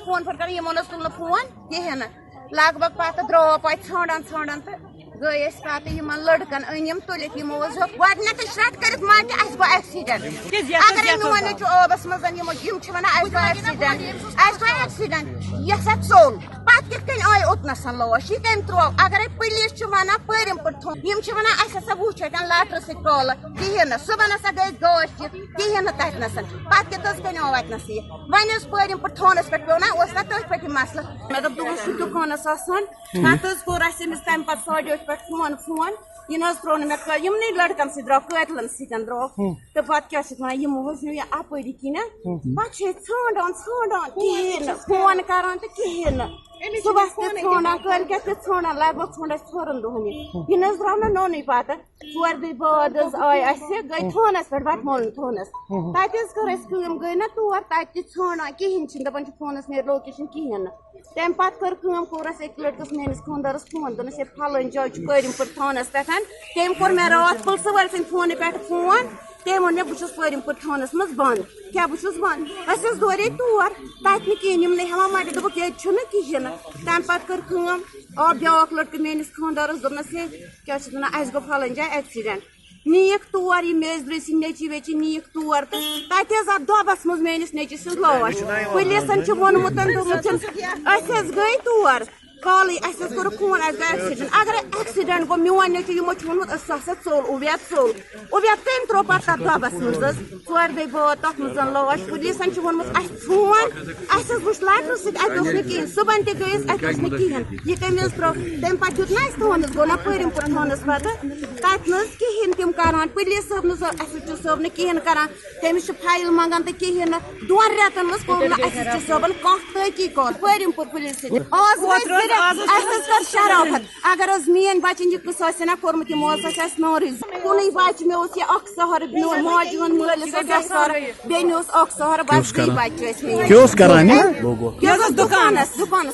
phone phone कर तुल phone कहें लग भग पे द्रो पे ान ान तो गई पे लड़कन अनिम तुलित गट श्रट कर गो एक्सीडेंट अगर वन आबस मज वन गो एक्सीडेंट यह चोल पे आय उतनस लाश यह कम त्रो अगर पुलिस वन परम पे वन असा वो लटर सॉल कहें सुबह नसा गई गाश कहें तथनस पे आव अतनस वन परम पे थानस पे पे ना तथ पे मसल मे दोप दुकानस पे कोर तम पे साड़ियों पे फोन फोन यह त्रो मे यमन लड़कन द्रो कतलन द्रो तो पे अपरी किन पे ान कहें फोन करान तो कहें सुबह ान कल ान लग भग ान थोरन दोहन यह द्राव ना नोन पे 4 दिन बाद आय गई थानस पे बट मोल थानस तक कर गई ना तौर तक ाना कहें दपान फोनस नीर लोकेशन कहें तम पे कोर एक लड़कस मेस खानदारस फोन दोनस ये फलन जाय परम पे थानस पे तम कोर मे रात पुलिस वाल फोन पे फोन तम वो मे बहुत परम पे थानस मज बंद क्या बहुत बंद अस दौरे तौर तक कहें हेवान मर दोप ये कहें तम पे कर आ ब्या लड़क मेस खानदारस दोनस ये क्या गो फलन जाए एक्सीडेंट नीक तौर यह मेजर सी नेची वेची नीक तौर तो दोबस मज मेस नेची सज लाश पुलिसन वोनमुत गई तौर कल कोर फोन गई एक्सीडेंट अगर एक्सीडेंट गो मोन नेचु वोनमुत चोल उवेद कम त्रो पे तथ दोबस मज 4 दिन बाद तथ मज लाश पुलिसन वोनमुत फोन वो लटर सह सुबह तक गई कहें यह कम त्रो तम पे दुत ना थानस गो ना परम पे थानस पे तथ कहें तम करान पुलिस सब कहें करान तमिस फाइल मंगान तो कहें 2 रेतन मज कोर सबन तहकीकत परम पे पुलिस कर शराफत अगर मेन बचन यह कस ना कोर्मुत यमो नौर कुन बच मे सहर माज मलिस बेसर बेन सहर बस बच दुकानस गन